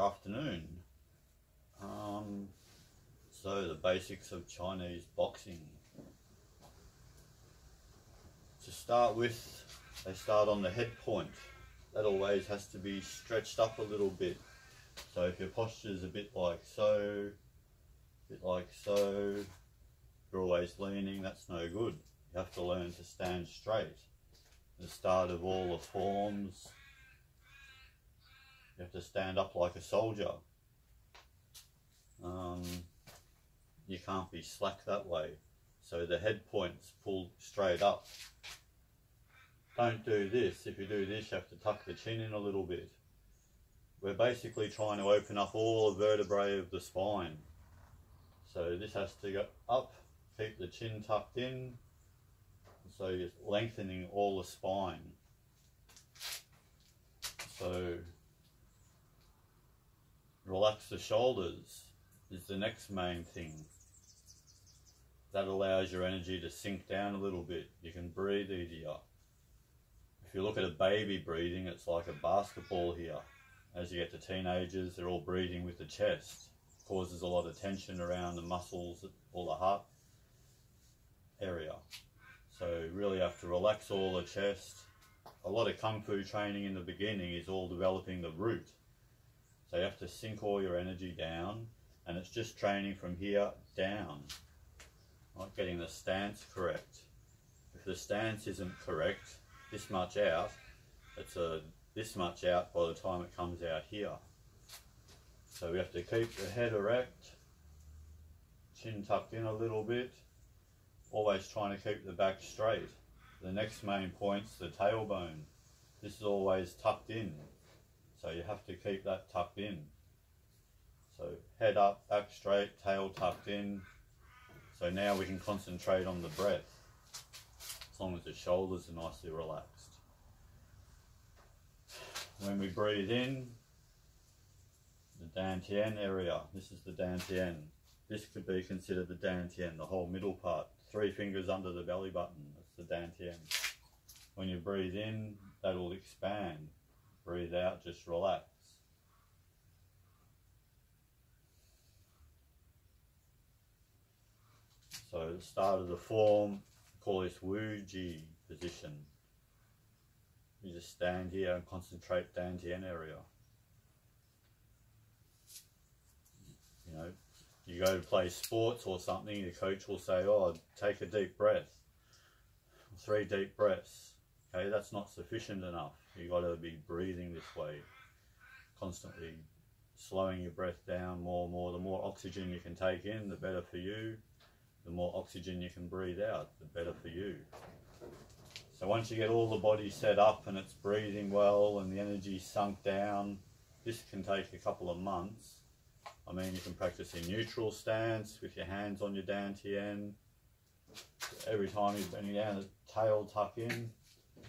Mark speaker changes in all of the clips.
Speaker 1: afternoon. So the basics of Chinese boxing. To start with, they start on the head point. That always has to be stretched up a little bit. So if your posture is a bit like so, you're always leaning, that's no good. You have to learn to stand straight. The start of all the forms, you have to stand up like a soldier. You can't be slack that way. So the head point's pulled straight up. Don't do this. If you do this, you have to tuck the chin in a little bit. We're basically trying to open up all the vertebrae of the spine. So this has to go up, keep the chin tucked in. So you're lengthening all the spine. So relax the shoulders is the next main thing. That allows your energy to sink down a little bit. You can breathe easier. If you look at a baby breathing, it's like a basketball here. As you get to teenagers, they're all breathing with the chest. It causes a lot of tension around the muscles or the heart area. So you really have to relax all the chest. A lot of Kung Fu training in the beginning is all developing the root. So you have to sink all your energy down, and it's just training from here down. Not getting the stance correct. If the stance isn't correct, this much out, it's this much out by the time it comes out here. So we have to keep the head erect, chin tucked in a little bit, always trying to keep the back straight. The next main point's the tailbone. This is always tucked in, so you have to keep that tucked in. So head up, back straight, tail tucked in. So now we can concentrate on the breath, as long as the shoulders are nicely relaxed. When we breathe in, the dantian area, this is the dantian. This could be considered the dantian, the whole middle part. 3 fingers under the belly button, that's the dantian. When you breathe in, that'll expand. Breathe out, just relax. So the start of the form, we call this Wu Ji position. You just stand here and concentrate dantian area. You know, you go to play sports or something, your coach will say, oh, take a deep breath. 3 deep breaths. Okay, that's not sufficient enough. You've got to be breathing this way. Constantly slowing your breath down more and more. The more oxygen you can take in, the better for you. The more oxygen you can breathe out, the better for you. So once you get all the body set up and it's breathing well and the energy sunk down, this can take a couple of months. I mean, you can practice in neutral stance with your hands on your dantian. Every time you're bending down, the tail tuck in.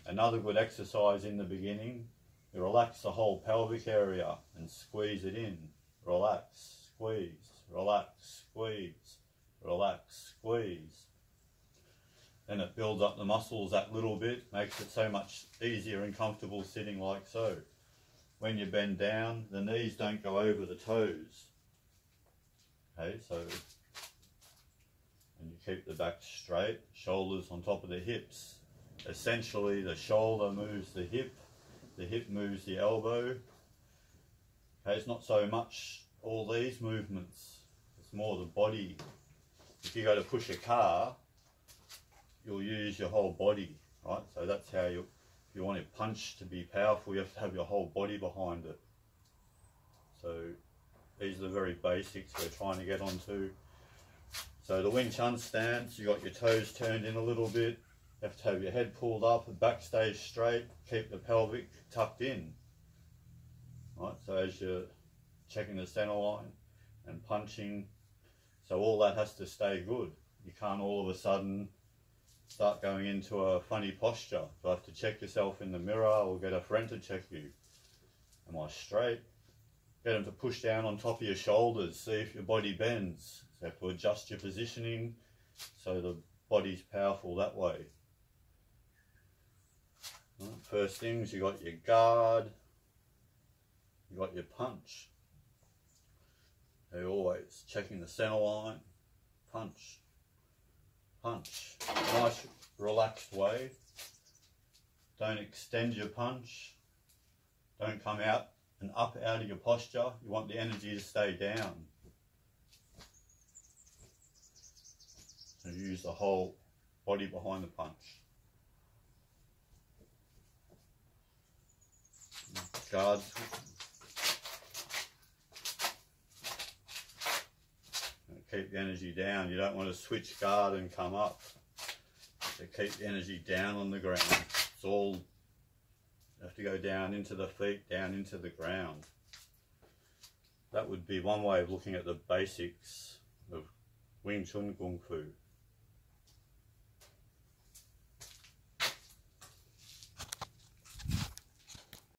Speaker 1: Another good exercise in the beginning, you relax the whole pelvic area and squeeze it in. Relax, squeeze, relax, squeeze, relax, squeeze. Then it builds up the muscles that little bit, makes it so much easier and comfortable sitting like so. When you bend down, the knees don't go over the toes. Okay, so, and you keep the back straight, shoulders on top of the hips. Essentially, the shoulder moves the hip moves the elbow. Okay, it's not so much all these movements, it's more the body. If you go to push a car, you'll use your whole body, right? So that's how if you want your punch to be powerful, you have to have your whole body behind it. So these are the very basics we're trying to get onto. So the Wing Chun stance, you got your toes turned in a little bit. You have to have your head pulled up, the back stays straight, keep the pelvic tucked in. Right, so as you're checking the center line and punching, so all that has to stay good. You can't all of a sudden start going into a funny posture. You have to check yourself in the mirror or get a friend to check you. Am I straight? Get them to push down on top of your shoulders, see if your body bends. So you have to adjust your positioning so the body's powerful that way. First things, you got your guard, you got your punch. You're always checking the center line. Punch. Punch. Nice relaxed way. Don't extend your punch. Don't come out and up out of your posture. You want the energy to stay down. So use the whole body behind the punch. Guard. Keep the energy down. You don't want to switch guard and come up. So keep the energy down on the ground. It's all, you have to go down into the feet, down into the ground. That would be one way of looking at the basics of Wing Chun Kung Fu.